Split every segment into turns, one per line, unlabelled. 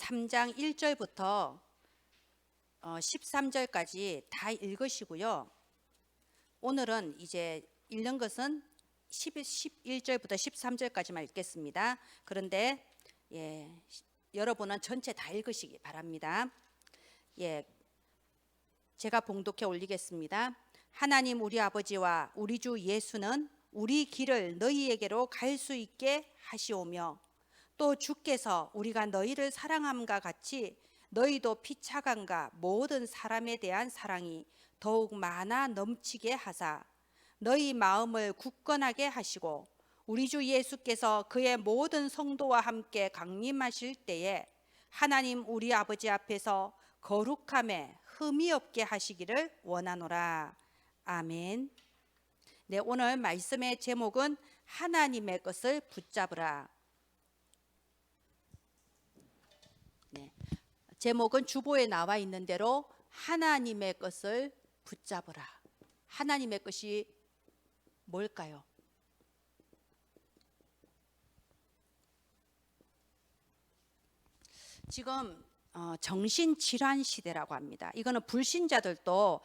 3장 1절부터 13절까지 다 읽으시고요. 오늘은 이제 읽는 것은 11절부터 13절까지만 읽겠습니다. 그런데 여러분은 전체 다 읽으시기 바랍니다. 제가 봉독해 올리겠습니다. 하나님 우리 아버지와 우리 주 예수는 우리 길을 너희에게로 갈 수 있게 하시오며 또 주께서 우리가 너희를 사랑함과 같이 너희도 피차간과 모든 사람에 대한 사랑이 더욱 많아 넘치게 하사 너희 마음을 굳건하게 하시고 우리 주 예수께서 그의 모든 성도와 함께 강림하실 때에 하나님 우리 아버지 앞에서 거룩함에 흠이 없게 하시기를 원하노라. 아멘. 네, 오늘 말씀의 제목은 하나님의 것을 붙잡으라. 제목은 주보에 나와 있는 대로 하나님의 것을 붙잡으라. 하나님의 것이 뭘까요? 지금 정신질환 시대라고 합니다. 이거는 불신자들도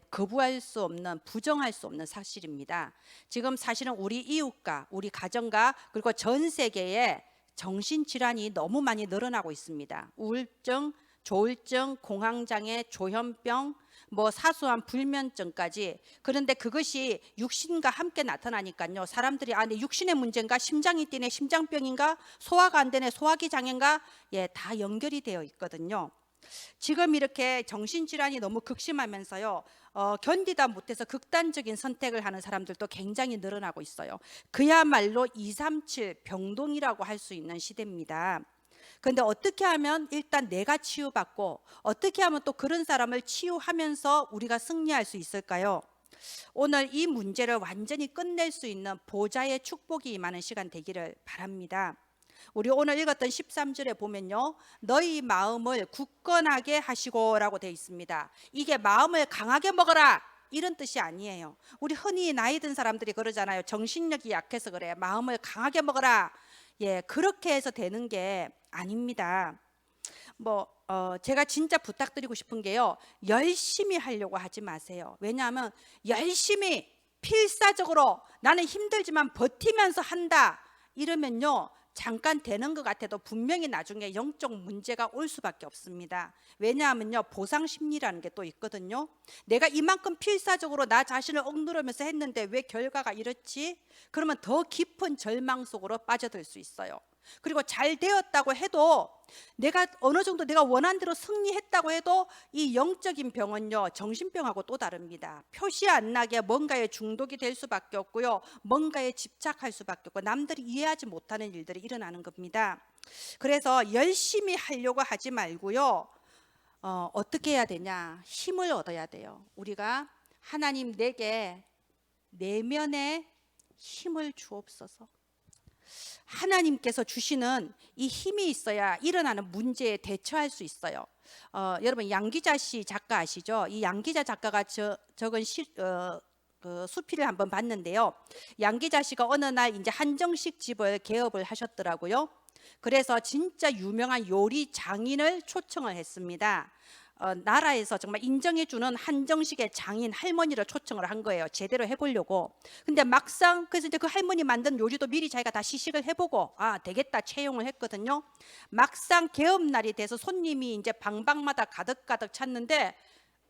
거부할 수 없는, 부정할 수 없는 사실입니다. 지금 사실은 우리 이웃과 우리 가정과 그리고 전 세계에 정신질환이 너무 많이 늘어나고 있습니다. 우울증, 조울증, 공황장애, 조현병, 사소한 불면증까지. 그런데 그것이 육신과 함께 나타나니까요. 사람들이 내 육신의 문제인가, 심장이 뛰네, 심장병인가, 소화가 안 되네, 소화기 장애인가, 다 연결이 되어 있거든요. 지금 이렇게 정신질환이 너무 극심하면서요, 견디다 못해서 극단적인 선택을 하는 사람들도 굉장히 늘어나고 있어요. 그야말로 237 병동이라고 할 수 있는 시대입니다. 그런데 어떻게 하면 일단 내가 치유받고 어떻게 하면 또 그런 사람을 치유하면서 우리가 승리할 수 있을까요? 오늘 이 문제를 완전히 끝낼 수 있는 보좌의 축복이 임하는 시간 되기를 바랍니다. 우리 오늘 읽었던 13절에 보면요, 너희 마음을 굳건하게 하시고 라고 되어 있습니다. 이게 마음을 강하게 먹어라 이런 뜻이 아니에요. 우리 흔히 나이 든 사람들이 그러잖아요. 정신력이 약해서 그래, 마음을 강하게 먹어라. 그렇게 해서 되는 게 아닙니다. 제가 진짜 부탁드리고 싶은 게요, 열심히 하려고 하지 마세요. 왜냐하면 열심히 필사적으로 나는 힘들지만 버티면서 한다 이러면요, 잠깐 되는 것 같아도 분명히 나중에 영적 문제가 올 수밖에 없습니다. 왜냐하면요, 보상 심리라는 게 또 있거든요. 내가 이만큼 필사적으로 나 자신을 억누르면서 했는데 왜 결과가 이렇지? 그러면 더 깊은 절망 속으로 빠져들 수 있어요. 그리고 잘 되었다고 해도 내가 어느 정도 내가 원한 대로 승리했다고 해도 이 영적인 병은요, 정신병하고 또 다릅니다. 표시 안 나게 뭔가에 중독이 될 수밖에 없고요, 뭔가에 집착할 수밖에 없고 남들이 이해하지 못하는 일들이 일어나는 겁니다. 그래서 열심히 하려고 하지 말고요, 어떻게 해야 되냐? 힘을 얻어야 돼요. 우리가 하나님 내게 내면에 힘을 주옵소서. 하나님께서 주시는 이 힘이 있어야 일어나는 문제에 대처할 수 있어요. 여러분 양기자 씨 작가 아시죠? 이 양기자 작가가 적은 그 수필을 한번 봤는데요. 양기자 씨가 어느 날 이제 한정식 집을 개업을 하셨더라고요. 그래서 진짜 유명한 요리 장인을 초청을 했습니다. 나라에서 정말 인정해주는 한정식의 장인 할머니를 초청을 한 거예요. 제대로 해보려고. 근데 막상 그래서 이제 그 할머니 만든 요리도 미리 자기가 다 시식을 해보고 되겠다 채용을 했거든요. 막상 개업 날이 돼서 손님이 이제 방방마다 가득가득 찼는데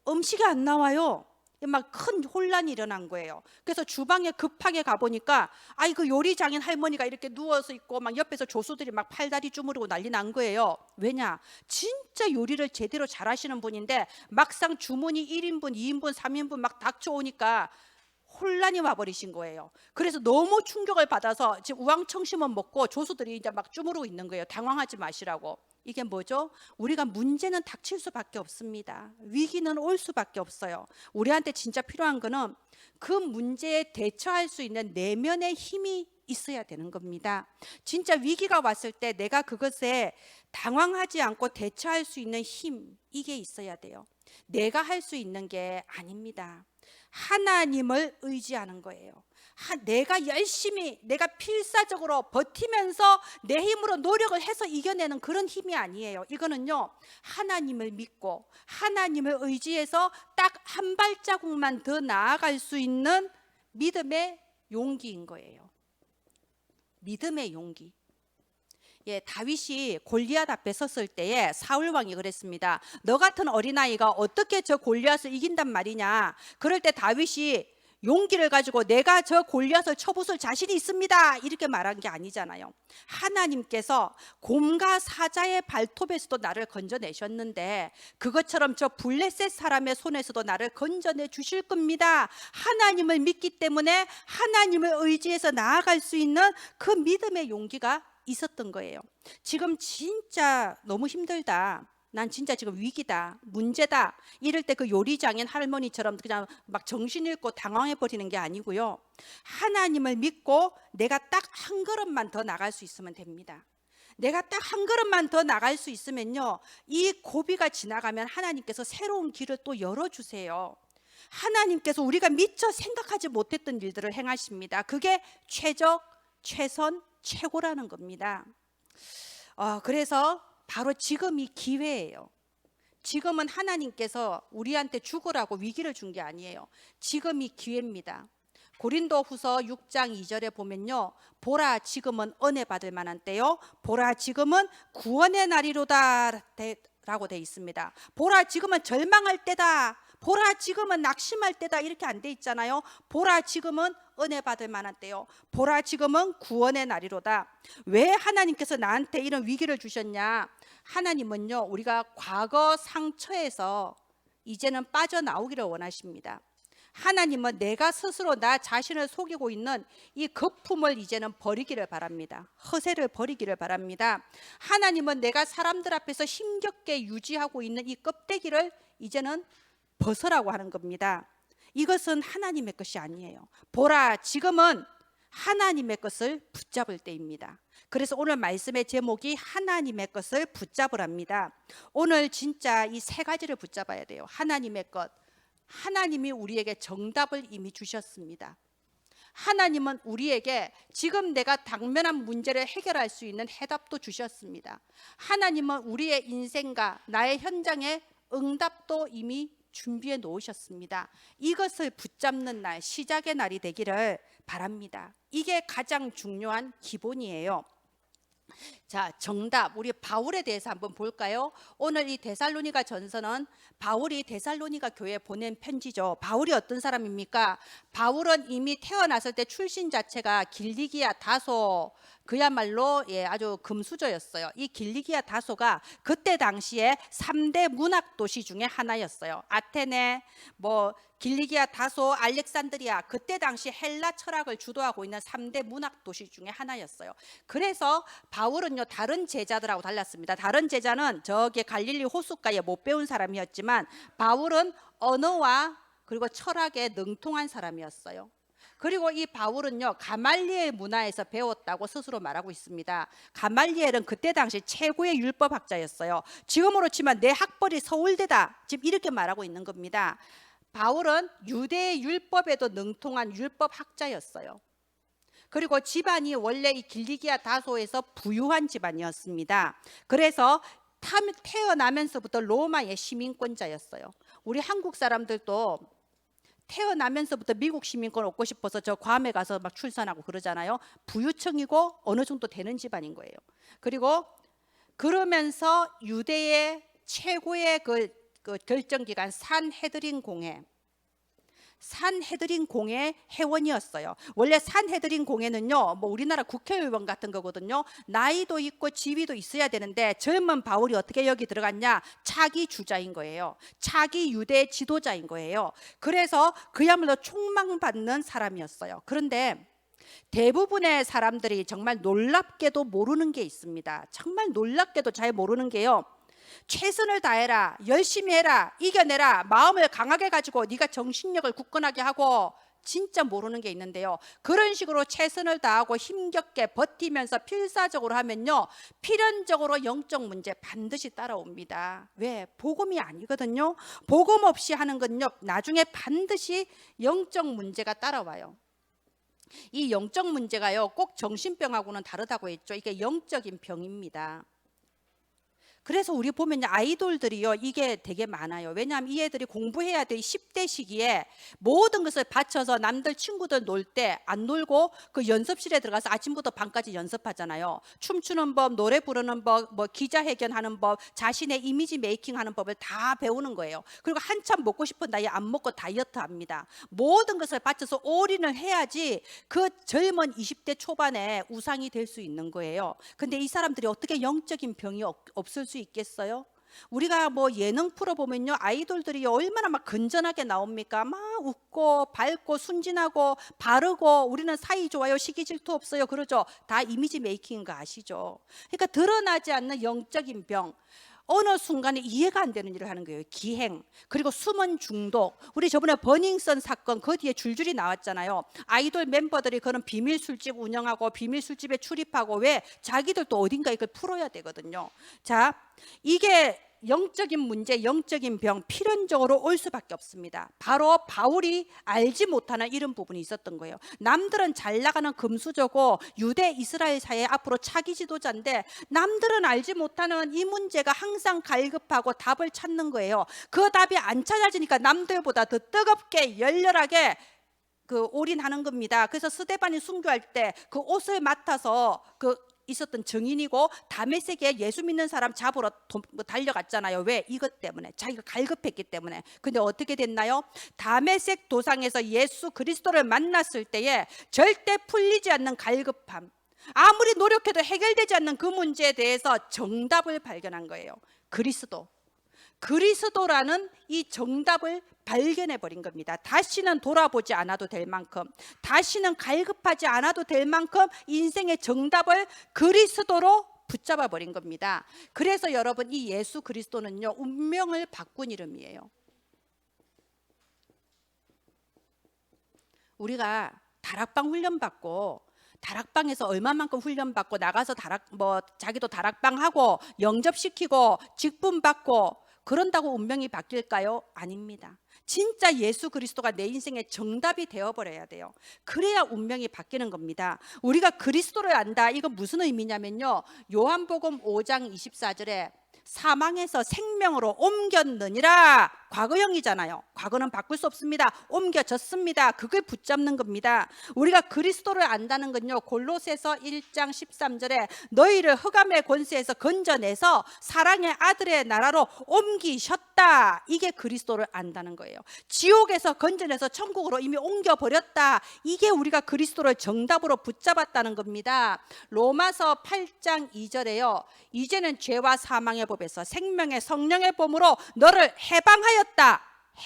음식이 안 나와요. 막 큰 혼란이 일어난 거예요. 그래서 주방에 급하게 가보니까 그 요리 장인 할머니가 이렇게 누워서 있고 막 옆에서 조수들이 막 팔다리 주무르고 난리 난 거예요. 왜냐? 진짜 요리를 제대로 잘하시는 분인데 막상 주문이 1인분, 2인분, 3인분 막 닥쳐오니까 혼란이 와버리신 거예요. 그래서 너무 충격을 받아서 지금 우왕청심원 먹고 조수들이 이제 막 주무르고 있는 거예요. 당황하지 마시라고. 이게 뭐죠? 우리가 문제는 닥칠 수밖에 없습니다. 위기는 올 수밖에 없어요. 우리한테 진짜 필요한 거는 그 문제에 대처할 수 있는 내면의 힘이 있어야 되는 겁니다. 진짜 위기가 왔을 때 내가 그것에 당황하지 않고 대처할 수 있는 힘, 이게 있어야 돼요. 내가 할 수 있는 게 아닙니다. 하나님을 의지하는 거예요. 내가 열심히 내가 필사적으로 버티면서 내 힘으로 노력을 해서 이겨내는 그런 힘이 아니에요. 이거는요, 하나님을 믿고 하나님을 의지해서 딱 한 발자국만 더 나아갈 수 있는 믿음의 용기인 거예요. 믿음의 용기. 예, 다윗이 골리앗 앞에 섰을 때에 사울 왕이 그랬습니다. 너 같은 어린아이가 어떻게 저 골리앗을 이긴단 말이냐. 그럴 때 다윗이 용기를 가지고 내가 저 골리앗을 쳐부술 자신이 있습니다, 이렇게 말한 게 아니잖아요. 하나님께서 곰과 사자의 발톱에서도 나를 건져내셨는데 그것처럼 저 블레셋 사람의 손에서도 나를 건져내 주실 겁니다. 하나님을 믿기 때문에 하나님을 의지해서 나아갈 수 있는 그 믿음의 용기가 있었던 거예요. 지금 진짜 너무 힘들다, 난 진짜 지금 위기다, 문제다, 이럴 때 그 요리장인 할머니처럼 그냥 막 정신 잃고 당황해 버리는 게 아니고요, 하나님을 믿고 내가 딱 한 걸음만 더 나갈 수 있으면 됩니다. 내가 딱 한 걸음만 더 나갈 수 있으면요, 이 고비가 지나가면 하나님께서 새로운 길을 또 열어주세요. 하나님께서 우리가 미처 생각하지 못했던 일들을 행하십니다. 그게 최적, 최선, 최고라는 겁니다. 그래서 바로 지금이 기회예요. 지금은 하나님께서 우리한테 죽으라고 위기를 준 게 아니에요. 지금이 기회입니다. 고린도후서 6장 2절에 보면요, 보라 지금은 은혜 받을 만한 때요, 보라 지금은 구원의 날이로다 라고 돼 있습니다. 보라 지금은 절망할 때다, 보라 지금은 낙심할 때다, 이렇게 안 돼 있잖아요. 보라 지금은 은혜 받을 만한 때요, 보라 지금은 구원의 날이로다. 왜 하나님께서 나한테 이런 위기를 주셨냐? 하나님은요, 우리가 과거 상처에서 이제는 빠져나오기를 원하십니다. 하나님은 내가 스스로 나 자신을 속이고 있는 이 거품을 이제는 버리기를 바랍니다. 허세를 버리기를 바랍니다. 하나님은 내가 사람들 앞에서 힘겹게 유지하고 있는 이 껍데기를 이제는 벗으라고 하는 겁니다. 이것은 하나님의 것이 아니에요. 보라 지금은 하나님의 것을 붙잡을 때입니다. 그래서 오늘 말씀의 제목이 하나님의 것을 붙잡으랍니다. 오늘 진짜 이 세 가지를 붙잡아야 돼요. 하나님의 것. 하나님이 우리에게 정답을 이미 주셨습니다. 하나님은 우리에게 지금 내가 당면한 문제를 해결할 수 있는 해답도 주셨습니다. 하나님은 우리의 인생과 나의 현장에 응답도 이미 준비해 놓으셨습니다. 이것을 붙잡는 날, 시작의 날이 되기를 바랍니다. 이게 가장 중요한 기본이에요. 자, 정답, 우리 바울에 대해서 한번 볼까요? 오늘 이 데살로니가 전서는 바울이 데살로니가 교회에 보낸 편지죠. 바울이 어떤 사람입니까? 바울은 이미 태어났을 때 출신 자체가 길리기아 다소, 그야말로 아주 금수저였어요. 이 길리기아 다소가 그때 당시에 3대 문학 도시 중에 하나였어요. 아테네, 길리기아 다소, 알렉산드리아, 그때 당시 헬라 철학을 주도하고 있는 3대 문학 도시 중에 하나였어요. 그래서 바울은요, 다른 제자들하고 달랐습니다. 다른 제자는 저기 갈릴리 호숫가에 못 배운 사람이었지만 바울은 언어와 그리고 철학에 능통한 사람이었어요. 그리고 이 바울은요, 가말리엘 문화에서 배웠다고 스스로 말하고 있습니다. 가말리엘은 그때 당시 최고의 율법학자였어요. 지금으로 치면 내 학벌이 서울대다, 지금 이렇게 말하고 있는 겁니다. 바울은 유대의 율법에도 능통한 율법학자였어요. 그리고 집안이 원래 이 길리기아 다소에서 부유한 집안이었습니다. 그래서 태어나면서부터 로마의 시민권자였어요. 우리 한국 사람들도 태어나면서부터 미국 시민권 얻고 싶어서 저 괌에 가서 막 출산하고 그러잖아요. 부유층이고 어느 정도 되는 집안인 거예요. 그리고 그러면서 유대의 최고의 그 결정기관 산헤드린 공회 회원이었어요. 원래 산헤드린 공회는요, 우리나라 국회의원 같은 거거든요. 나이도 있고 지위도 있어야 되는데 젊은 바울이 어떻게 여기 들어갔냐? 차기 주자인 거예요. 차기 유대 지도자인 거예요. 그래서 그야말로 총망받는 사람이었어요. 그런데 대부분의 사람들이 정말 놀랍게도 모르는 게 있습니다. 정말 놀랍게도 잘 모르는 게요, 최선을 다해라, 열심히 해라, 이겨내라, 마음을 강하게 가지고 네가 정신력을 굳건하게 하고, 진짜 모르는 게 있는데요, 그런 식으로 최선을 다하고 힘겹게 버티면서 필사적으로 하면요, 필연적으로 영적 문제 반드시 따라옵니다. 왜? 복음이 아니거든요. 복음 없이 하는 건요, 나중에 반드시 영적 문제가 따라와요. 이 영적 문제가요, 꼭 정신병하고는 다르다고 했죠. 이게 영적인 병입니다. 그래서 우리 보면 아이돌들이요, 이게 되게 많아요. 왜냐하면 이 애들이 공부해야 될 10대 시기에 모든 것을 바쳐서 남들 친구들 놀 때 안 놀고 그 연습실에 들어가서 아침부터 밤까지 연습하잖아요. 춤추는 법, 노래 부르는 법, 뭐 기자회견하는 법, 자신의 이미지 메이킹하는 법을 다 배우는 거예요. 그리고 한참 먹고 싶은 나이에 안 먹고 다이어트 합니다. 모든 것을 바쳐서 올인을 해야지 그 젊은 20대 초반에 우상이 될 수 있는 거예요. 근데 이 사람들이 어떻게 영적인 병이 없을 수 있겠어요? 우리가 뭐 예능 프로 보면요, 아이돌들이 얼마나 막 건전하게 나옵니까? 막 웃고 밝고 순진하고 바르고 우리는 사이 좋아요, 시기 질투 없어요, 그러죠. 다 이미지 메이킹인 거 아시죠? 그러니까 드러나지 않는 영적인 병, 어느 순간에 이해가 안 되는 일을 하는 거예요. 기행, 그리고 숨은 중독. 우리 저번에 버닝썬 사건 그 뒤에 줄줄이 나왔잖아요. 아이돌 멤버들이 그런 비밀 술집 운영하고 비밀 술집에 출입하고, 왜? 자기들도 어딘가 이걸 풀어야 되거든요. 자, 이게 영적인 문제, 영적인 병, 필연적으로 올 수밖에 없습니다. 바로 바울이 알지 못하는 이런 부분이 있었던 거예요. 남들은 잘 나가는 금수저고 유대 이스라엘 사이의 앞으로 차기 지도자인데, 남들은 알지 못하는 이 문제가 항상 갈급하고 답을 찾는 거예요. 그 답이 안 찾아지니까 남들보다 더 뜨겁게 열렬하게 그 올인하는 겁니다. 그래서 스데반이 순교할 때 그 옷을 맡아서 그 있었던 증인이고, 다메섹에 예수 믿는 사람 잡으러 달려갔잖아요. 왜? 이것 때문에, 자기가 갈급했기 때문에. 근데 어떻게 됐나요? 다메섹 도상에서 예수 그리스도를 만났을 때에 절대 풀리지 않는 갈급함, 아무리 노력해도 해결되지 않는 그 문제에 대해서 정답을 발견한 거예요. 그리스도라는 이 정답을 발견해 버린 겁니다. 다시는 돌아보지 않아도 될 만큼, 다시는 갈급하지 않아도 될 만큼 인생의 정답을 그리스도로 붙잡아 버린 겁니다. 그래서 여러분, 이 예수 그리스도는요, 운명을 바꾼 이름이에요. 우리가 다락방 훈련 받고, 다락방에서 얼마만큼 훈련받고 나가서 자기도 다락방 하고 영접시키고 직분 받고 그런다고 운명이 바뀔까요? 아닙니다. 진짜 예수 그리스도가 내 인생의 정답이 되어버려야 돼요. 그래야 운명이 바뀌는 겁니다. 우리가 그리스도를 안다, 이건 무슨 의미냐면요, 요한복음 5장 24절에 사망에서 생명으로 옮겼느니라, 과거형이잖아요. 과거는 바꿀 수 없습니다. 옮겨졌습니다. 그걸 붙잡는 겁니다. 우리가 그리스도를 안다는 건요, 골로새서 1장 13절에 너희를 흑암의 권세에서 건져내서 사랑의 아들의 나라로 옮기셨다, 이게 그리스도를 안다는 거예요. 지옥에서 건져내서 천국으로 이미 옮겨버렸다, 이게 우리가 그리스도를 정답으로 붙잡았다는 겁니다. 로마서 8장 2절에요, 이제는 죄와 사망의 법에서 생명의 성령의 법으로 너를 해방하였다.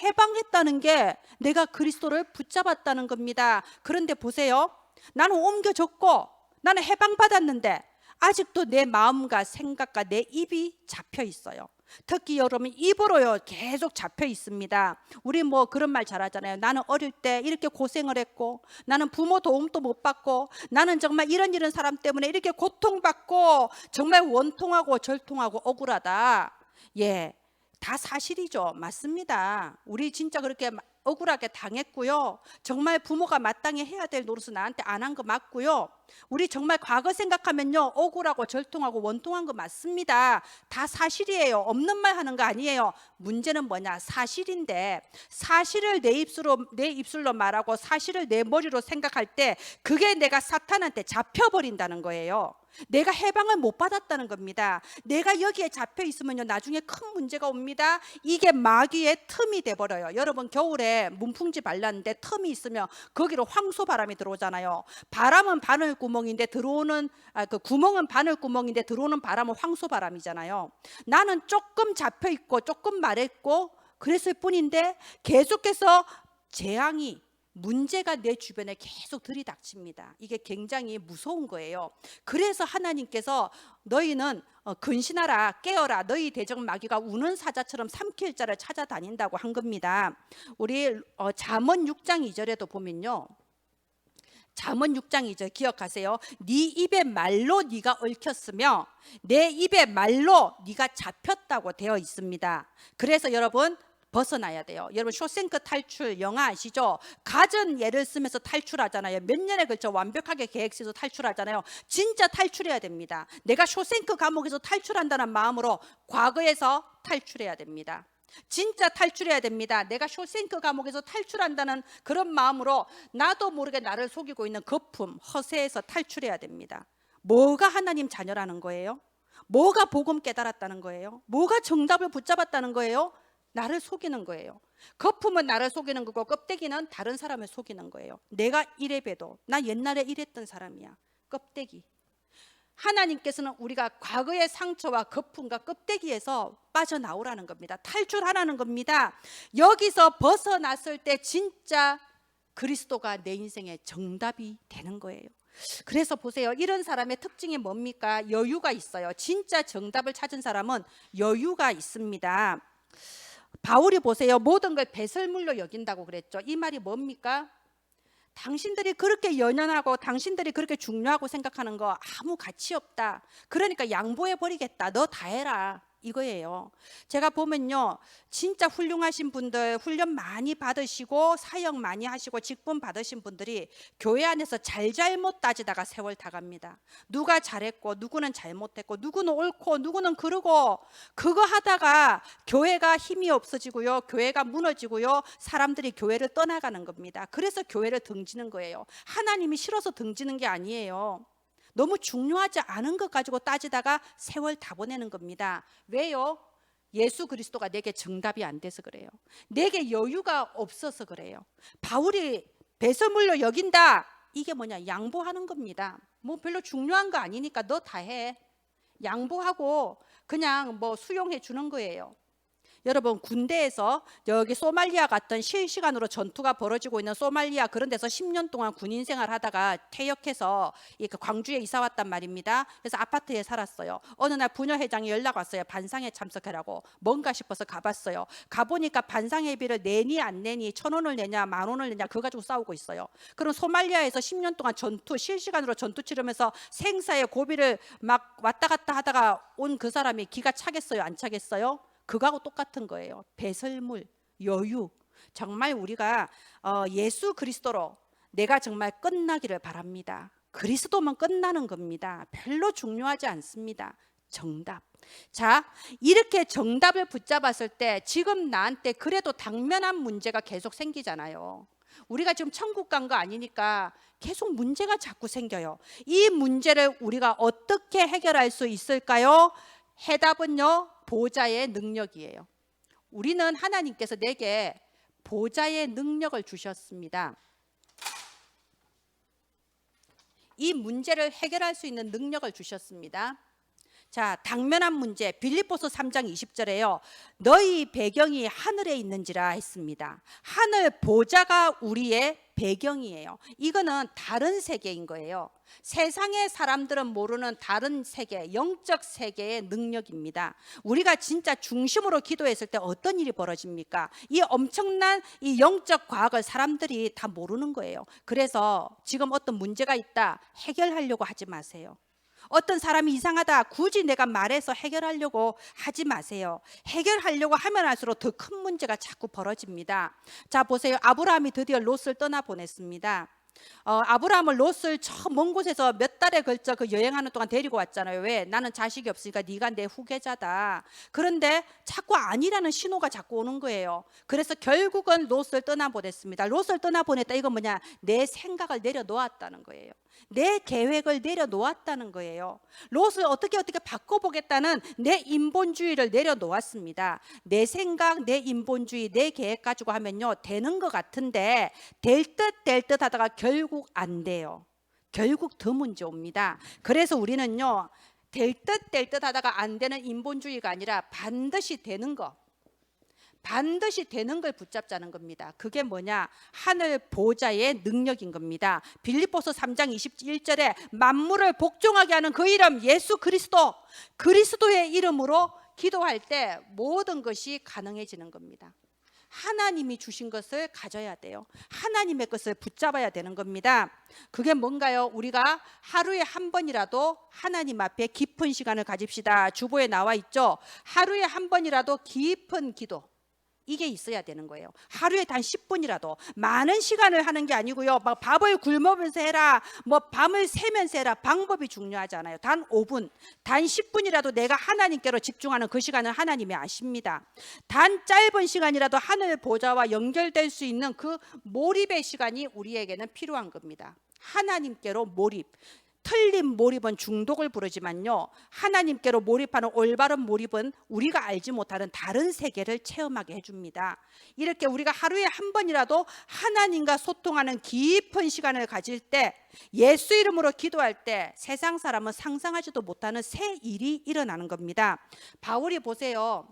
해방했다는 게 내가 그리스도를 붙잡았다는 겁니다. 그런데 보세요, 나는 옮겨졌고 나는 해방받았는데 아직도 내 마음과 생각과 내 입이 잡혀 있어요. 특히 여러분, 입으로요 계속 잡혀 있습니다. 우리 뭐 그런 말 잘하잖아요. 나는 어릴 때 이렇게 고생을 했고, 나는 부모 도움도 못 받고, 나는 정말 이런 사람 때문에 이렇게 고통받고, 정말 원통하고 절통하고 억울하다. 예, 다 사실이죠. 맞습니다. 우리 진짜 그렇게 억울하게 당했고요, 정말 부모가 마땅히 해야 될 노릇을 나한테 안 한 거 맞고요, 우리 정말 과거 생각하면요 억울하고 절통하고 원통한 거 맞습니다. 다 사실이에요. 없는 말 하는 거 아니에요. 문제는 뭐냐, 사실인데 사실을 내 입술로 말하고 사실을 내 머리로 생각할 때 그게 내가 사탄한테 잡혀버린다는 거예요. 내가 해방을 못 받았다는 겁니다. 내가 여기에 잡혀 있으면요 나중에 큰 문제가 옵니다. 이게 마귀의 틈이 돼버려요. 여러분, 겨울에 문풍지 발랐는데 틈이 있으면 거기로 황소바람이 들어오잖아요. 바람은 바늘 구멍인데 들어오는 그 구멍은 바늘 구멍인데 들어오는 바람은 황소바람이잖아요. 나는 조금 잡혀 있고 조금 말했고 그랬을 뿐인데 계속해서 재앙이, 문제가 내 주변에 계속 들이닥칩니다. 이게 굉장히 무서운 거예요. 그래서 하나님께서 너희는 근신하라, 깨어라, 너희 대적 마귀가 우는 사자처럼 삼킬 자를 찾아다닌다고 한 겁니다. 우리 잠언 6장 2절에도 보면요, 잠언 6장 2절 기억하세요. 네 입의 말로 네가 얽혔으며 내 입의 말로 네가 잡혔다고 되어 있습니다. 그래서 여러분, 벗어나야 돼요. 여러분 쇼생크 탈출 영화 아시죠? 가전 예를 쓰면서 탈출하잖아요. 몇 년에 걸쳐 완벽하게 계획 세워서 탈출하잖아요. 진짜 탈출해야 됩니다. 내가 쇼생크 감옥에서 탈출한다는 마음으로 과거에서 탈출해야 됩니다. 진짜 탈출해야 됩니다. 내가 쇼생크 감옥에서 탈출한다는 그런 마음으로 나도 모르게 나를 속이고 있는 거품, 허세에서 탈출해야 됩니다. 뭐가 하나님 자녀라는 거예요? 뭐가 복음 깨달았다는 거예요? 뭐가 정답을 붙잡았다는 거예요? 나를 속이는 거예요. 거품은 나를 속이는 거고 껍데기는 다른 사람을 속이는 거예요. 내가 이래 봬도 나 옛날에 이랬던 사람이야. 껍데기. 하나님께서는 우리가 과거의 상처와 거품과 껍데기에서 빠져나오라는 겁니다. 탈출하라는 겁니다. 여기서 벗어났을 때 진짜 그리스도가 내 인생의 정답이 되는 거예요. 그래서 보세요. 이런 사람의 특징이 뭡니까? 여유가 있어요. 진짜 정답을 찾은 사람은 여유가 있습니다. 바울이 보세요. 모든 걸 배설물로 여긴다고 그랬죠. 이 말이 뭡니까? 당신들이 그렇게 연연하고 당신들이 그렇게 중요하고 생각하는 거 아무 가치 없다. 그러니까 양보해 버리겠다. 너 다 해라. 이거예요. 제가 보면요, 진짜 훌륭하신 분들, 훈련 많이 받으시고 사역 많이 하시고 직분 받으신 분들이 교회 안에서 잘잘못 따지다가 세월 다 갑니다. 누가 잘했고 누구는 잘못했고 누구는 옳고 누구는 그르고, 그거 하다가 교회가 힘이 없어지고요, 교회가 무너지고요, 사람들이 교회를 떠나가는 겁니다. 그래서 교회를 등지는 거예요. 하나님이 싫어서 등지는 게 아니에요. 너무 중요하지 않은 것 가지고 따지다가 세월 다 보내는 겁니다. 왜요? 예수 그리스도가 내게 정답이 안 돼서 그래요. 내게 여유가 없어서 그래요. 바울이 배설물로 여긴다. 이게 뭐냐? 양보하는 겁니다. 뭐 별로 중요한 거 아니니까 너 다 해. 양보하고 그냥 뭐 수용해 주는 거예요. 여러분, 군대에서 여기 소말리아 같은 실시간으로 전투가 벌어지고 있는 소말리아 그런 데서 10년 동안 군인 생활 하다가 퇴역해서 광주에 이사 왔단 말입니다. 그래서 아파트에 살았어요. 어느 날 부녀회장이 연락 왔어요. 반상회 참석하라고. 뭔가 싶어서 가봤어요. 가보니까 반상회비를 내니 안 내니, 1,000원을 내냐 10,000원을 내냐 그거 가지고 싸우고 있어요. 그럼 소말리아에서 10년 동안 실시간으로 전투 치르면서 생사의 고비를 막 왔다 갔다 하다가 온 그 사람이 기가 차겠어요? 안 차겠어요? 그거하고 똑같은 거예요. 배설물, 여유. 정말 우리가 예수 그리스도로 내가 정말 끝나기를 바랍니다. 그리스도만 끝나는 겁니다. 별로 중요하지 않습니다. 정답. 자, 이렇게 정답을 붙잡았을 때 지금 나한테 그래도 당면한 문제가 계속 생기잖아요. 우리가 지금 천국 간 거 아니니까 계속 문제가 자꾸 생겨요. 이 문제를 우리가 어떻게 해결할 수 있을까요? 해답은요, 보좌의 능력이에요. 우리는 하나님께서 내게 보좌의 능력을 주셨습니다. 이 문제를 해결할 수 있는 능력을 주셨습니다. 자, 당면한 문제, 빌립보서 3장 20절에요. 너희 배경이 하늘에 있는지라 했습니다. 하늘 보좌가 우리의 배경이에요. 이거는 다른 세계인 거예요. 세상의 사람들은 모르는 다른 세계, 영적 세계의 능력입니다. 우리가 진짜 중심으로 기도했을 때 어떤 일이 벌어집니까? 이 엄청난 이 영적 과학을 사람들이 다 모르는 거예요. 그래서 지금 어떤 문제가 있다, 해결하려고 하지 마세요. 어떤 사람이 이상하다, 굳이 내가 말해서 해결하려고 하지 마세요. 해결하려고 하면 할수록 더 큰 문제가 자꾸 벌어집니다. 자, 보세요. 아브라함이 드디어 롯을 떠나보냈습니다. 아브라함을 롯을 저 먼 곳에서 몇 달에 걸쳐 그 여행하는 동안 데리고 왔잖아요. 왜? 나는 자식이 없으니까 네가 내 후계자다. 그런데 자꾸 아니라는 신호가 자꾸 오는 거예요. 그래서 결국은 롯을 떠나보냈습니다. 롯을 떠나보냈다, 이건 뭐냐? 내 생각을 내려놓았다는 거예요. 내 계획을 내려놓았다는 거예요. 롯을 어떻게 바꿔보겠다는 내 인본주의를 내려놓았습니다. 내 생각, 내 인본주의, 내 계획 가지고 하면요, 되는 것 같은데 될 듯 하다가 결국 안 돼요. 결국 더 문제 옵니다. 그래서 우리는요, 될 듯 하다가 안 되는 인본주의가 아니라 반드시 되는 거, 반드시 되는 걸 붙잡자는 겁니다. 그게 뭐냐? 하늘 보좌의 능력인 겁니다. 빌립보서 3장 21절에 만물을 복종하게 하는 그 이름 예수 그리스도, 그리스도의 이름으로 기도할 때 모든 것이 가능해지는 겁니다. 하나님이 주신 것을 가져야 돼요. 하나님의 것을 붙잡아야 되는 겁니다. 그게 뭔가요? 우리가 하루에 한 번이라도 하나님 앞에 깊은 시간을 가집시다. 주보에 나와 있죠. 하루에 한 번이라도 깊은 기도, 이게 있어야 되는 거예요. 하루에 단 10분이라도 많은 시간을 하는 게 아니고요. 막 밥을 굶으면서 해라, 뭐 밤을 새면서 해라. 방법이 중요하지 않아요. 단 5분, 단 10분이라도 내가 하나님께로 집중하는 그 시간은 하나님이 아십니다. 단 짧은 시간이라도 하늘 보좌와 연결될 수 있는 그 몰입의 시간이 우리에게는 필요한 겁니다. 하나님께로 몰입. 틀린 몰입은 중독을 부르지만요, 하나님께로 몰입하는 올바른 몰입은 우리가 알지 못하는 다른 세계를 체험하게 해줍니다. 이렇게 우리가 하루에 한 번이라도 하나님과 소통하는 깊은 시간을 가질 때, 예수 이름으로 기도할 때 세상 사람은 상상하지도 못하는 새 일이 일어나는 겁니다. 바울이 보세요,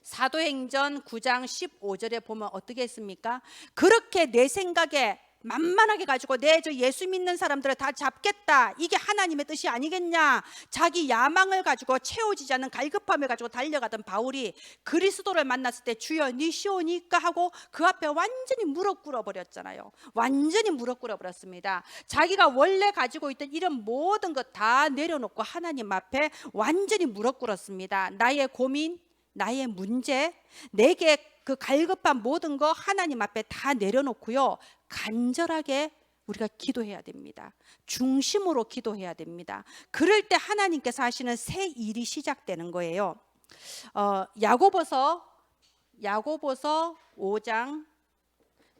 사도행전 9장 15절에 보면 어떻게 했습니까? 그렇게 내 생각에 만만하게 가지고 내 저 예수 믿는 사람들을 다 잡겠다, 이게 하나님의 뜻이 아니겠냐, 자기 야망을 가지고 채워지지 않는 갈급함을 가지고 달려가던 바울이 그리스도를 만났을 때 주여 니시오니까 하고 그 앞에 완전히 무릎 꿇어 버렸잖아요. 완전히 무릎 꿇어 버렸습니다. 자기가 원래 가지고 있던 이런 모든 것 다 내려놓고 하나님 앞에 완전히 무릎 꿇었습니다. 나의 고민, 나의 문제, 내게 그 갈급한 모든 거 하나님 앞에 다 내려놓고요, 간절하게 우리가 기도해야 됩니다. 중심으로 기도해야 됩니다. 그럴 때 하나님께서 하시는 새 일이 시작되는 거예요. 야고보서 5장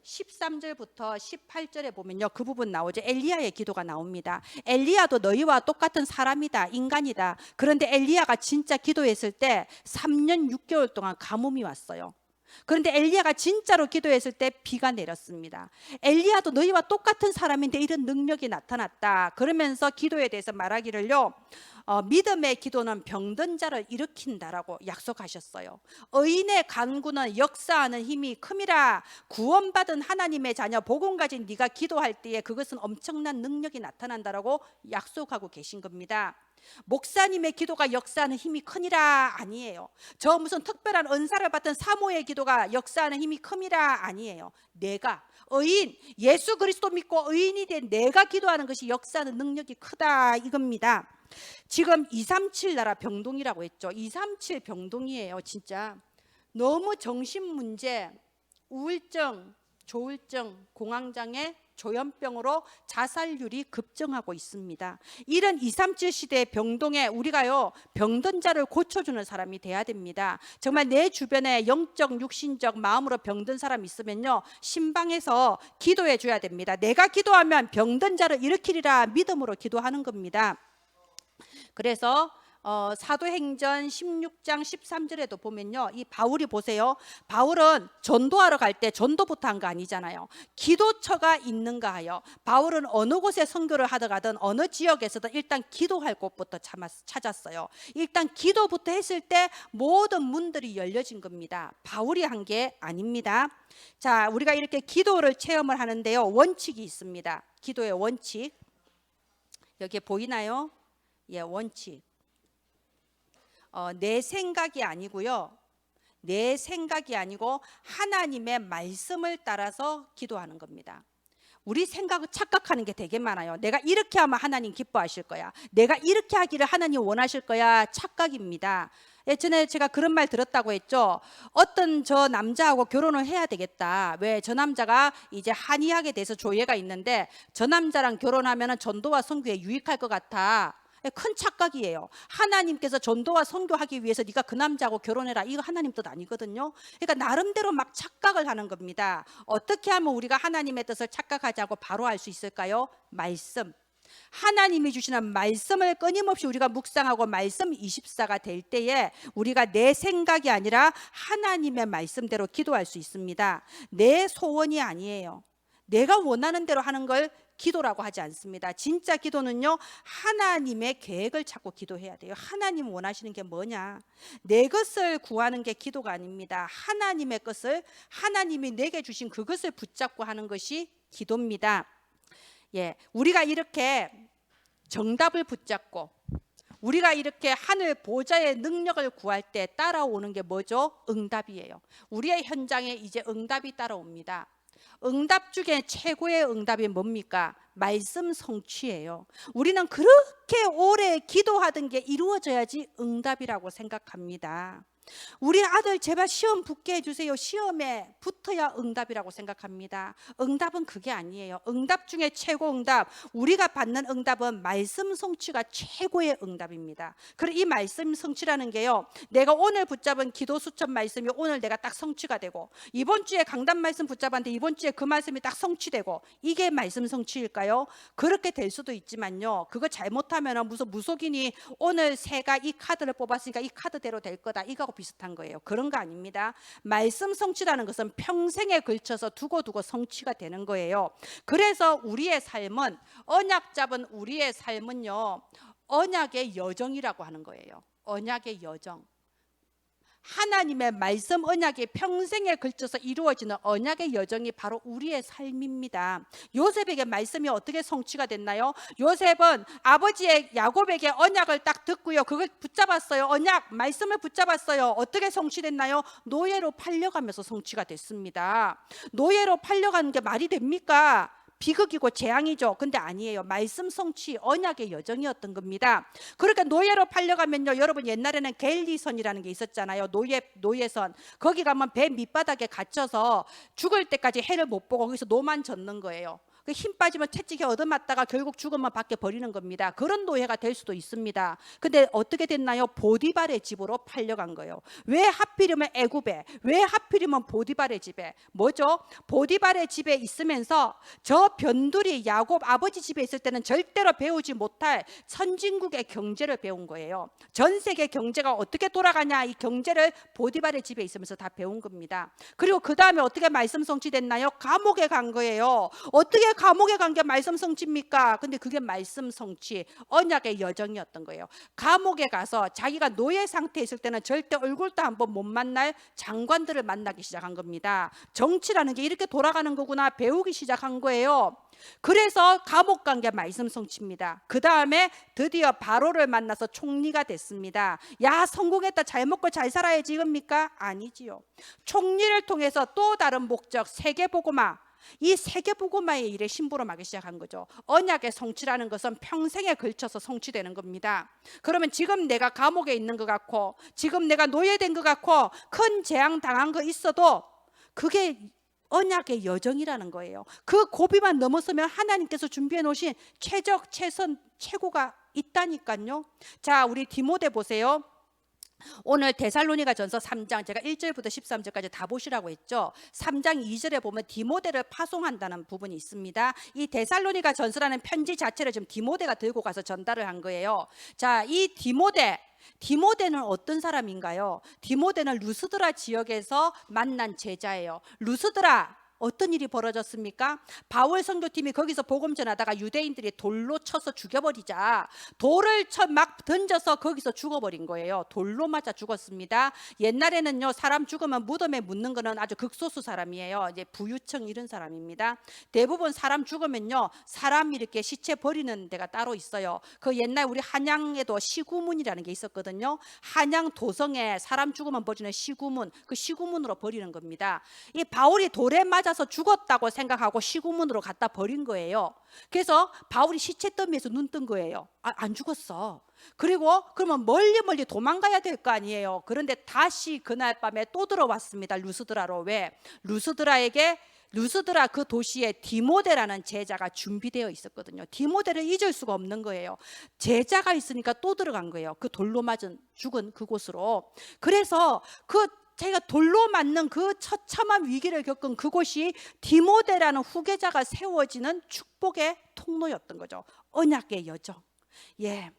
13절부터 18절에 보면요, 그 부분 나오죠. 엘리야의 기도가 나옵니다. 엘리야도 너희와 똑같은 사람이다, 인간이다. 그런데 엘리야가 진짜 기도했을 때 3년 6개월 동안 가뭄이 왔어요. 그런데 엘리야가 진짜로 기도했을 때 비가 내렸습니다. 엘리야도 너희와 똑같은 사람인데 이런 능력이 나타났다. 그러면서 기도에 대해서 말하기를요, 믿음의 기도는 병든 자를 일으킨다라고 약속하셨어요. 의인의 간구는 역사하는 힘이 큼이라. 구원받은 하나님의 자녀 복음 가진 네가 기도할 때에 그것은 엄청난 능력이 나타난다라고 약속하고 계신 겁니다. 목사님의 기도가 역사하는 힘이 크니라 아니에요. 저 무슨 특별한 은사를 받은 사모의 기도가 역사하는 힘이 큼이라 아니에요. 내가 의인, 예수 그리스도 믿고 의인이 된 내가 기도하는 것이 역사하는 능력이 크다, 이겁니다. 지금 237 나라 병동이라고 했죠. 237 병동이에요. 진짜 너무 정신문제, 우울증, 조울증, 공황장애, 조현병으로 자살률이 급증하고 있습니다. 이런 237 시대의 병동에 우리가요, 병든 자를 고쳐주는 사람이 돼야 됩니다. 정말 내 주변에 영적, 육신적, 마음으로 병든 사람 있으면요, 신방에서 기도해 줘야 됩니다. 내가 기도하면 병든 자를 일으키리라 믿음으로 기도하는 겁니다. 그래서 사도행전 16장 13절에도 보면요, 이 바울이 보세요, 바울은 전도하러 갈 때 전도부터 한 거 아니잖아요. 기도처가 있는가 하여 바울은 어느 곳에 선교를 하러 가든 어느 지역에서든 일단 기도할 곳부터 찾았어요. 일단 기도부터 했을 때 모든 문들이 열려진 겁니다. 바울이 한 게 아닙니다. 자, 우리가 이렇게 기도를 체험을 하는데요, 원칙이 있습니다. 기도의 원칙, 여기에 보이나요? 예, 원칙. 내 생각이 아니고요, 내 생각이 아니고 하나님의 말씀을 따라서 기도하는 겁니다. 우리 생각을 착각하는 게 되게 많아요. 내가 이렇게 하면 하나님 기뻐하실 거야, 내가 이렇게 하기를 하나님 원하실 거야. 착각입니다. 예전에 제가 그런 말 들었다고 했죠. 어떤 저 남자하고 결혼을 해야 되겠다. 왜? 저 남자가 이제 한의학에 대해서 조예가 있는데 저 남자랑 결혼하면 전도와 선교에 유익할 것 같아. 큰 착각이에요. 하나님께서 전도와 선교하기 위해서 네가 그 남자하고 결혼해라, 이거 하나님 뜻 아니거든요. 그러니까 나름대로 막 착각을 하는 겁니다. 어떻게 하면 우리가 하나님의 뜻을 착각하지 않고 바로 알 수 있을까요? 말씀. 하나님이 주시는 말씀을 끊임없이 우리가 묵상하고 말씀 24가 될 때에 우리가 내 생각이 아니라 하나님의 말씀대로 기도할 수 있습니다. 내 소원이 아니에요. 내가 원하는 대로 하는 걸 기도라고 하지 않습니다. 진짜 기도는요, 하나님의 계획을 찾고 기도해야 돼요. 하나님 원하시는 게 뭐냐? 내 것을 구하는 게 기도가 아닙니다. 하나님의 것을, 하나님이 내게 주신 그것을 붙잡고 하는 것이 기도입니다. 예, 우리가 이렇게 정답을 붙잡고 우리가 이렇게 하늘 보좌의 능력을 구할 때 따라오는 게 뭐죠? 응답이에요. 우리의 현장에 이제 응답이 따라옵니다. 응답 중에 최고의 응답이 뭡니까? 말씀 성취예요. 우리는 그렇게 오래 기도하던 게 이루어져야지 응답이라고 생각합니다. 우리 아들 제발 시험 붙게 해주세요. 시험에 붙어야 응답이라고 생각합니다. 응답은 그게 아니에요. 응답 중에 최고 응답, 우리가 받는 응답은 말씀 성취가 최고의 응답입니다. 그리고 이 말씀 성취라는 게요, 내가 오늘 붙잡은 기도 수첩 말씀이 오늘 내가 딱 성취가 되고, 이번 주에 강단 말씀 붙잡았는데 이번 주에 그 말씀이 딱 성취되고, 이게 말씀 성취일까요? 그렇게 될 수도 있지만요, 그거 잘못하면 무슨 무속인이 오늘 새가 이 카드를 뽑았으니까 이 카드대로 될 거다, 이거하고 비슷한 거예요. 그런 거 아닙니다. 말씀 성취라는 것은 평생에 걸쳐서 두고두고 성취가 되는 거예요. 그래서 우리의 삶은, 언약 잡은 우리의 삶은요, 언약의 여정이라고 하는 거예요. 언약의 여정. 하나님의 말씀 언약이 평생에 걸쳐서 이루어지는 언약의 여정이 바로 우리의 삶입니다. 요셉에게 말씀이 어떻게 성취가 됐나요? 요셉은 아버지의 야곱에게 언약을 딱 듣고요, 그걸 붙잡았어요. 언약 말씀을 붙잡았어요. 어떻게 성취됐나요? 노예로 팔려가면서 성취가 됐습니다. 노예로 팔려가는 게 말이 됩니까? 비극이고 재앙이죠. 근데 아니에요. 말씀 성취, 언약의 여정이었던 겁니다. 그러니까 노예로 팔려가면요, 여러분 옛날에는 갤리선이라는 게 있었잖아요. 노예선. 거기 가면 배 밑바닥에 갇혀서 죽을 때까지 해를 못 보고 거기서 노만 젓는 거예요. 힘 빠지면 채찍에 얻어맞다가 결국 죽으면 밖에 버리는 겁니다. 그런 노예가 될 수도 있습니다. 근데 어떻게 됐나요? 보디발의 집으로 팔려간 거예요. 왜 하필이면 애굽에, 왜 하필이면 보디발의 집에? 뭐죠? 보디발의 집에 있으면서 저 변두리 야곱 아버지 집에 있을 때는 절대로 배우지 못할 선진국의 경제를 배운 거예요. 전 세계 경제가 어떻게 돌아가냐, 이 경제를 보디발의 집에 있으면서 다 배운 겁니다. 그리고 그 다음에 어떻게 말씀 성취됐나요? 감옥에 간 거예요. 어떻게 감옥에 간 게 말씀 성취입니까? 근데 그게 말씀 성취, 언약의 여정이었던 거예요. 감옥에 가서 자기가 노예 상태에 있을 때는 절대 얼굴도 한번 못 만날 장관들을 만나기 시작한 겁니다. 정치라는 게 이렇게 돌아가는 거구나 배우기 시작한 거예요. 그래서 감옥 간 게 말씀 성취입니다. 그 다음에 드디어 바로를 만나서 총리가 됐습니다. 야, 성공했다, 잘 먹고 잘 살아야지 이겁니까? 아니지요. 총리를 통해서 또 다른 목적, 세계복음화, 이 세계복음화의 일에 심부름하기 시작한 거죠. 언약의 성취라는 것은 평생에 걸쳐서 성취되는 겁니다. 그러면 지금 내가 감옥에 있는 것 같고, 지금 내가 노예된 것 같고, 큰 재앙 당한 거 있어도 그게 언약의 여정이라는 거예요. 그 고비만 넘어서면 하나님께서 준비해 놓으신 최적, 최선, 최고가 있다니까요. 자, 우리 디모데 보세요. 오늘 데살로니가 전서 3장, 제가 1절부터 13절까지 다 보시라고 했죠. 3장 2절에 보면 디모데를 파송한다는 부분이 있습니다. 이 데살로니가 전서라는 편지 자체를 지금 디모데가 들고 가서 전달을 한 거예요. 자, 이 디모데는 어떤 사람인가요? 디모데는 루스드라 지역에서 만난 제자예요. 루스드라, 어떤 일이 벌어졌습니까? 바울 선교팀이 거기서 복음 전하다가 유대인들이 돌로 쳐서 죽여버리자, 돌을 막 던져서 거기서 죽어버린 거예요. 돌로 맞아 죽었습니다. 옛날에는요, 사람 죽으면 무덤에 묻는 거는 아주 극소수 사람이에요. 이제 부유층 이런 사람입니다. 대부분 사람 죽으면요, 사람 이렇게 시체 버리는 데가 따로 있어요. 그 옛날 우리 한양에도 시구문이라는 게 있었거든요. 한양 도성에 사람 죽으면 버리는 시구문, 그 시구문으로 버리는 겁니다. 이 바울이 돌에 맞아 죽었다고 생각하고 시구문으로 갖다 버린 거예요. 그래서 바울이 시체 더미에서 눈 뜬 거예요. 안 죽었어. 그리고 그러면 멀리 도망가야 될 거 아니에요. 그런데 다시 그날 밤에 또 들어왔습니다. 루스드라로. 왜? 루스드라 그 도시에 디모데라는 제자가 준비되어 있었거든요. 디모데를 잊을 수가 없는 거예요. 제자가 있으니까 또 들어간 거예요. 그 돌로 맞은 죽은 그곳으로. 그래서 제가 돌로 맞는 그 처참한 위기를 겪은 그곳이 디모데라는 후계자가 세워지는 축복의 통로였던 거죠. 언약의 여정. 예.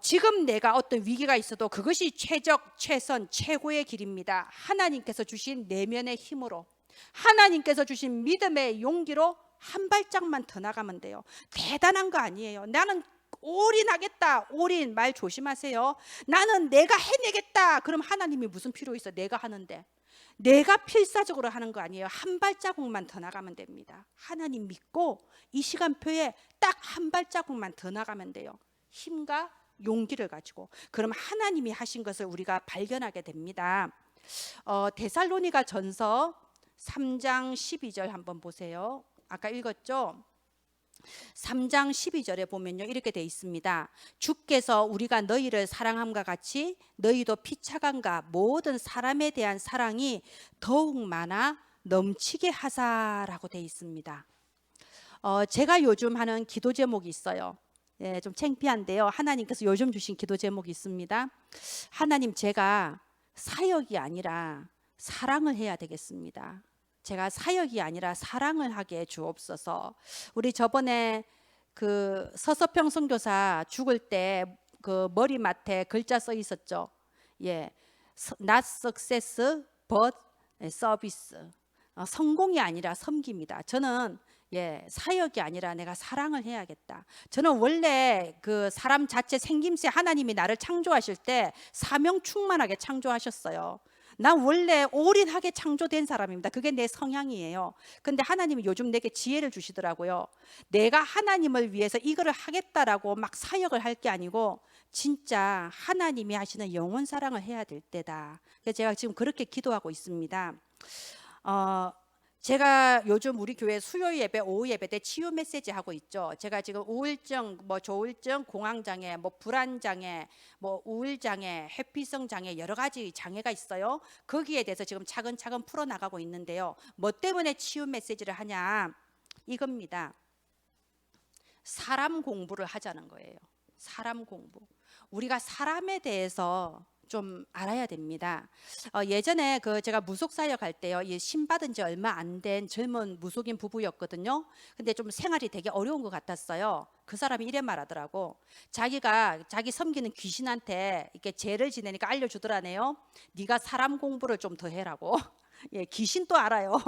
지금 내가 어떤 위기가 있어도 그것이 최적, 최선, 최고의 길입니다. 하나님께서 주신 내면의 힘으로, 하나님께서 주신 믿음의 용기로 한 발짝만 더 나가면 돼요. 대단한 거 아니에요. 나는 올인하겠다. 올인, 말 조심하세요. 나는 내가 해내겠다. 그럼 하나님이 무슨 필요 있어? 내가 하는데. 내가 필사적으로 하는 거 아니에요. 한 발자국만 더 나가면 됩니다. 하나님 믿고 이 시간표에 딱 한 발자국만 더 나가면 돼요. 힘과 용기를 가지고. 그럼 하나님이 하신 것을 우리가 발견하게 됩니다. 데살로니가 전서 3장 12절 한번 보세요. 아까 읽었죠? 3장 12절에 보면요, 이렇게 돼 있습니다. 주께서 우리가 너희를 사랑함과 같이 너희도 피차간과 모든 사람에 대한 사랑이 더욱 많아 넘치게 하사라고 돼 있습니다. 제가 요즘 하는 기도 제목이 있어요. 예, 좀 창피한데요. 하나님께서 요즘 주신 기도 제목이 있습니다. 하나님, 제가 사역이 아니라 사랑을 해야 되겠습니다. 제가 사역이 아니라 사랑을 하게 주옵소서. 우리 저번에 그 서서평 선교사 죽을 때 그 머리맡에 글자 써 있었죠. 예, not success but service. 성공이 아니라 섬깁니다. 저는 사역이 아니라 내가 사랑을 해야겠다. 저는 원래 그 사람 자체 생김새 하나님이 나를 창조하실 때 사명 충만하게 창조하셨어요. 난 원래 올인하게 창조된 사람입니다. 그게 내 성향이에요. 근데 하나님이 요즘 내게 지혜를 주시더라고요. 내가 하나님을 위해서 이거를 하겠다라고 막 사역을 할 게 아니고 진짜 하나님이 하시는 영원 사랑을 해야 될 때다. 그래서 제가 지금 그렇게 기도하고 있습니다. 제가 요즘 우리 교회 수요 예배, 오후 예배 때 치유 메시지 하고 있죠. 제가 지금 우울증, 조울증, 공황장애, 불안장애, 우울장애, 회피성 장애 여러 가지 장애가 있어요. 거기에 대해서 지금 차근차근 풀어나가고 있는데요. 뭐 때문에 치유 메시지를 하냐? 이겁니다. 사람 공부를 하자는 거예요. 사람 공부. 우리가 사람에 대해서 좀 알아야 됩니다. 예전에 제가 무속 사역할 때요, 신 받은 지 얼마 안 된 젊은 무속인 부부였거든요. 근데 좀 생활이 되게 어려운 것 같았어요. 그 사람이 이래 말하더라고. 자기가 자기 섬기는 귀신한테 이렇게 죄를 지내니까 알려주더라네요. 네가 사람 공부를 좀 더 해라고. 예, 귀신도 알아요.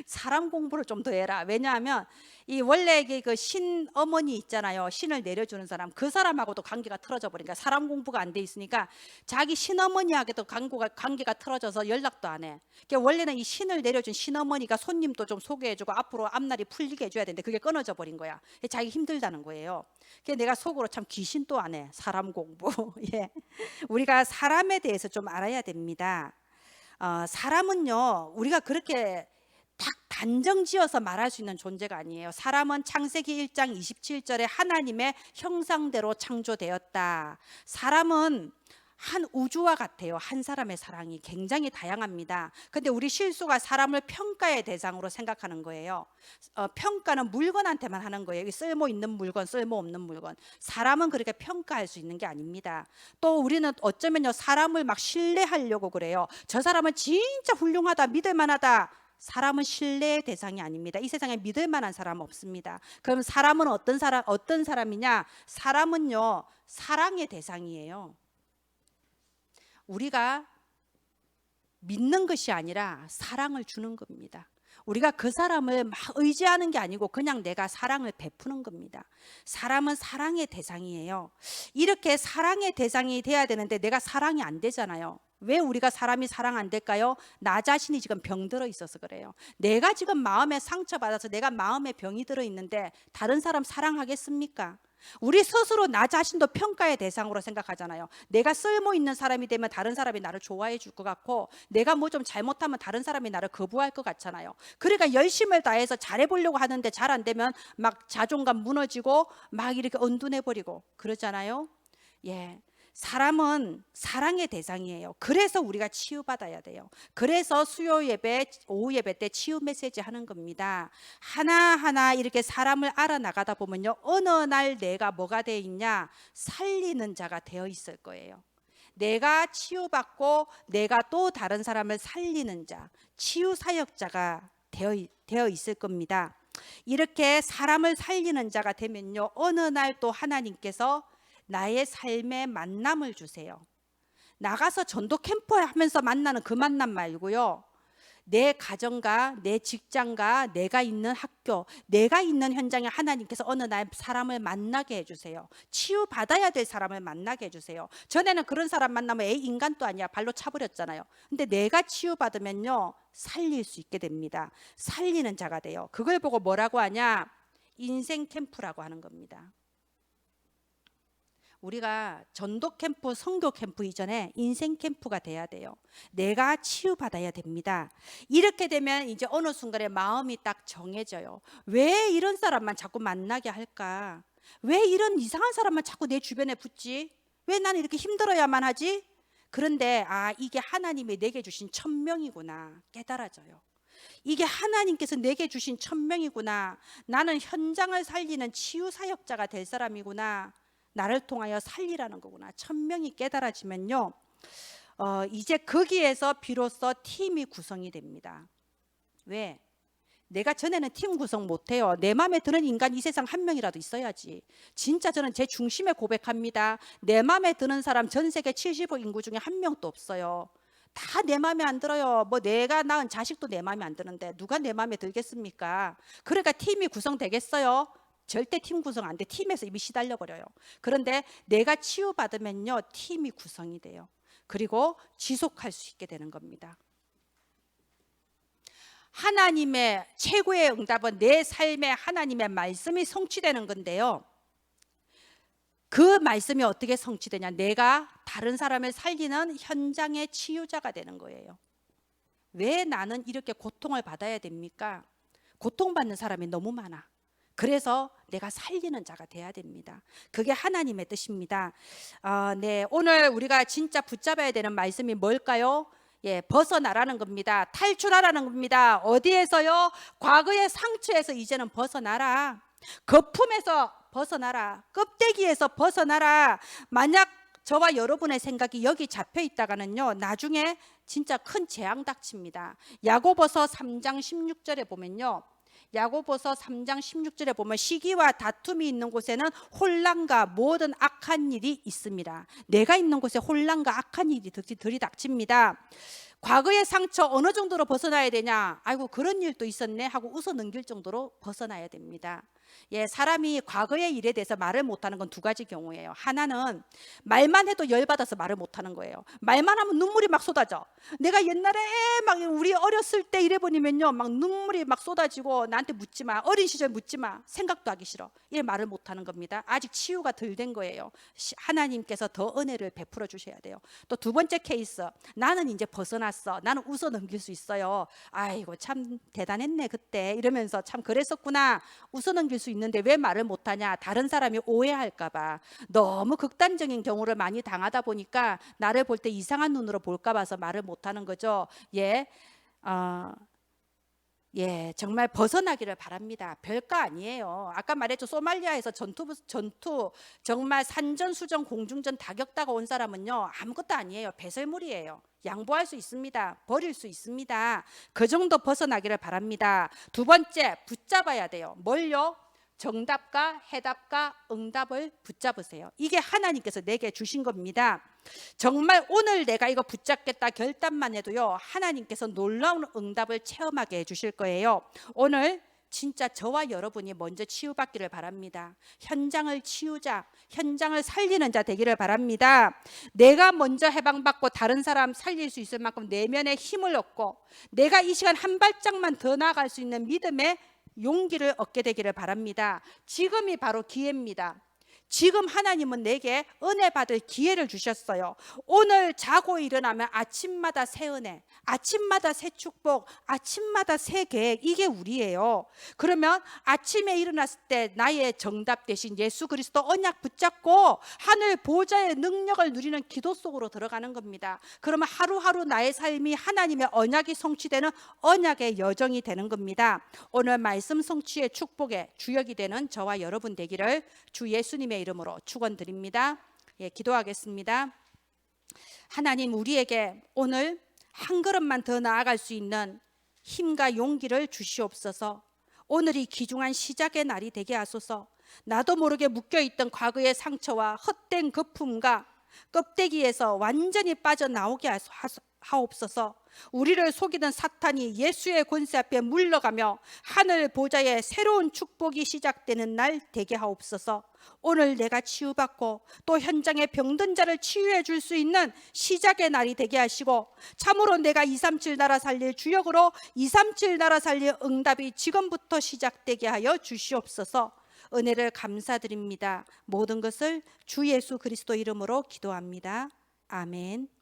사람 공부를 좀 더 해라. 왜냐하면 이 원래 그 신 어머니 있잖아요. 신을 내려주는 사람, 그 사람하고도 관계가 틀어져 버리니까 사람 공부가 안 돼 있으니까 자기 신어머니하고도 관계가 틀어져서 연락도 안 해. 그러니까 원래는 이 신을 내려준 신어머니가 손님도 좀 소개해주고 앞으로 앞날이 풀리게 해줘야 되는데 그게 끊어져 버린 거야. 자기 힘들다는 거예요. 그래서 내가 속으로 참 귀신도 안 해. 사람 공부. 예, 우리가 사람에 대해서 좀 알아야 됩니다. 사람은요, 우리가 그렇게 딱 단정지어서 말할 수 있는 존재가 아니에요. 사람은 창세기 1장 27절에 하나님의 형상대로 창조되었다. 사람은 한 우주와 같아요. 한 사람의 사랑이 굉장히 다양합니다. 근데 우리 실수가 사람을 평가의 대상으로 생각하는 거예요. 평가는 물건한테만 하는 거예요. 쓸모 있는 물건, 쓸모 없는 물건. 사람은 그렇게 평가할 수 있는 게 아닙니다. 또 우리는 어쩌면요, 사람을 막 신뢰하려고 그래요. 저 사람은 진짜 훌륭하다, 믿을 만하다. 사람은 신뢰의 대상이 아닙니다. 이 세상에 믿을 만한 사람 없습니다. 그럼 사람은 어떤 사람이냐? 사람은요, 사랑의 대상이에요. 우리가 믿는 것이 아니라 사랑을 주는 겁니다. 우리가 그 사람을 막 의지하는 게 아니고 그냥 내가 사랑을 베푸는 겁니다. 사람은 사랑의 대상이에요. 이렇게 사랑의 대상이 돼야 되는데 내가 사랑이 안 되잖아요. 왜 우리가 사람이 사랑 안 될까요? 나 자신이 지금 병들어 있어서 그래요. 내가 지금 마음에 상처받아서 내가 마음에 병이 들어 있는데 다른 사람 사랑하겠습니까? 우리 스스로 나 자신도 평가의 대상으로 생각하잖아요. 내가 쓸모 있는 사람이 되면 다른 사람이 나를 좋아해 줄 것 같고, 내가 뭐 좀 잘못하면 다른 사람이 나를 거부할 것 같잖아요. 그러니까 열심을 다해서 잘해보려고 하는데 잘 안 되면 막 자존감 무너지고 막 이렇게 언둔해 버리고 그러잖아요. 예. 사람은 사랑의 대상이에요. 그래서 우리가 치유받아야 돼요. 그래서 수요 예배, 오후 예배 때 치유 메시지 하는 겁니다. 하나하나 이렇게 사람을 알아나가다 보면요, 어느 날 내가 뭐가 되어 있냐? 살리는 자가 되어 있을 거예요. 내가 치유받고 내가 또 다른 사람을 살리는 자, 치유 사역자가 되어 있을 겁니다. 이렇게 사람을 살리는 자가 되면요, 어느 날 또 하나님께서 나의 삶에 만남을 주세요. 나가서 전도 캠프 하면서 만나는 그 만남 말고요, 내 가정과 내 직장과 내가 있는 학교, 내가 있는 현장에 하나님께서 어느 날 사람을 만나게 해주세요. 치유받아야 될 사람을 만나게 해주세요. 전에는 그런 사람 만나면 인간도 아니야, 발로 차버렸잖아요. 근데 내가 치유받으면요, 살릴 수 있게 됩니다. 살리는 자가 돼요. 그걸 보고 뭐라고 하냐? 인생 캠프라고 하는 겁니다. 우리가 전도 캠프, 선교 캠프 이전에 인생 캠프가 돼야 돼요. 내가 치유받아야 됩니다. 이렇게 되면 이제 어느 순간에 마음이 딱 정해져요. 왜 이런 사람만 자꾸 만나게 할까? 왜 이런 이상한 사람만 자꾸 내 주변에 붙지? 왜 나는 이렇게 힘들어야만 하지? 그런데 이게 하나님이 내게 주신 천명이구나 깨달아져요. 이게 하나님께서 내게 주신 천명이구나. 나는 현장을 살리는 치유사역자가 될 사람이구나. 나를 통하여 살리라는 거구나. 천명이 깨달아지면요, 이제 거기에서 비로소 팀이 구성이 됩니다. 왜? 내가 전에는 팀 구성 못해요. 내 마음에 드는 인간 이 세상 한 명이라도 있어야지. 진짜 저는 제 중심에 고백합니다. 내 마음에 드는 사람 전 세계 70억 인구 중에 한 명도 없어요. 다 내 마음에 안 들어요. 뭐 내가 낳은 자식도 내 마음에 안 드는데 누가 내 마음에 들겠습니까? 그러니까 팀이 구성되겠어요? 절대 팀 구성 안 돼. 팀에서 이미 시달려 버려요. 그런데 내가 치유받으면요, 팀이 구성이 돼요. 그리고 지속할 수 있게 되는 겁니다. 하나님의 최고의 응답은 내 삶에 하나님의 말씀이 성취되는 건데요, 그 말씀이 어떻게 성취되냐? 내가 다른 사람을 살리는 현장의 치유자가 되는 거예요. 왜 나는 이렇게 고통을 받아야 됩니까? 고통받는 사람이 너무 많아. 그래서 내가 살리는 자가 돼야 됩니다. 그게 하나님의 뜻입니다. 네, 오늘 우리가 진짜 붙잡아야 되는 말씀이 뭘까요? 벗어나라는 겁니다. 탈출하라는 겁니다. 어디에서요? 과거의 상처에서 이제는 벗어나라. 거품에서 벗어나라. 껍데기에서 벗어나라. 만약 저와 여러분의 생각이 여기 잡혀 있다가는요, 나중에 진짜 큰 재앙 닥칩니다. 야고보서 3장 16절에 보면요, 야고보서 3장 16절에 보면 시기와 다툼이 있는 곳에는 혼란과 모든 악한 일이 있습니다. 내가 있는 곳에 혼란과 악한 일이 들이닥칩니다. 과거의 상처 어느 정도로 벗어나야 되냐? 아이고 그런 일도 있었네 하고 웃어 넘길 정도로 벗어나야 됩니다. 사람이 과거의 일에 대해서 말을 못하는 건 두 가지 경우예요. 하나는 말만 해도 열받아서 말을 못하는 거예요. 말만 하면 눈물이 막 쏟아져. 내가 옛날에 막 우리 어렸을 때 이래버리면요, 막 눈물이 막 쏟아지고 나한테 묻지 마. 어린 시절 묻지 마. 생각도 하기 싫어. 이래 말을 못하는 겁니다. 아직 치유가 덜 된 거예요. 하나님께서 더 은혜를 베풀어 주셔야 돼요. 또 두 번째 케이스, 나는 이제 벗어났어. 나는 웃어 넘길 수 있어요. 아이고 참 대단했네 그때 이러면서 참 그랬었구나. 웃어 넘길 수 있는데 왜 말을 못하냐? 다른 사람이 오해할까봐. 너무 극단적인 경우를 많이 당하다 보니까 나를 볼 때 이상한 눈으로 볼까 봐서 말을 못하는 거죠. 정말 벗어나기를 바랍니다. 별거 아니에요. 아까 말했죠. 소말리아에서 전투 정말 산전수전 공중전 다 겪다가 온 사람은요, 아무것도 아니에요. 배설물이에요. 양보할 수 있습니다. 버릴 수 있습니다. 그 정도 벗어나기를 바랍니다. 두 번째, 붙잡아야 돼요. 뭘요? 정답과 해답과 응답을 붙잡으세요. 이게 하나님께서 내게 주신 겁니다. 정말 오늘 내가 이거 붙잡겠다 결단만 해도요, 하나님께서 놀라운 응답을 체험하게 해주실 거예요. 오늘 진짜 저와 여러분이 먼저 치유받기를 바랍니다. 현장을 치유자, 현장을 살리는 자 되기를 바랍니다. 내가 먼저 해방받고 다른 사람 살릴 수 있을 만큼 내면의 힘을 얻고 내가 이 시간 한 발짝만 더 나아갈 수 있는 믿음의 용기를 얻게 되기를 바랍니다. 지금이 바로 기회입니다. 지금 하나님은 내게 은혜 받을 기회를 주셨어요. 오늘 자고 일어나면 아침마다 새 은혜, 아침마다 새 축복, 아침마다 새 계획, 이게 우리예요. 그러면 아침에 일어났을 때 나의 정답 대신 예수 그리스도 언약 붙잡고 하늘 보좌의 능력을 누리는 기도 속으로 들어가는 겁니다. 그러면 하루하루 나의 삶이 하나님의 언약이 성취되는 언약의 여정이 되는 겁니다. 오늘 말씀 성취의 축복의 주역이 되는 저와 여러분 되기를 주 예수님의 이름으로 축원드립니다. 기도하겠습니다. 하나님, 우리에게 오늘 한 걸음만 더 나아갈 수 있는 힘과 용기를 주시옵소서. 오늘이 귀중한 시작의 날이 되게 하소서. 나도 모르게 묶여있던 과거의 상처와 헛된 거품과 껍데기에서 완전히 빠져나오게 하옵소서. 우리를 속이던 사탄이 예수의 권세 앞에 물러가며 하늘 보좌에 새로운 축복이 시작되는 날 되게 하옵소서. 오늘 내가 치유받고 또 현장에 병든 자를 치유해 줄 수 있는 시작의 날이 되게 하시고, 참으로 내가 237 나라 살릴 주역으로 237 나라 살릴 응답이 지금부터 시작되게 하여 주시옵소서. 은혜를 감사드립니다. 모든 것을 주 예수 그리스도 이름으로 기도합니다. 아멘.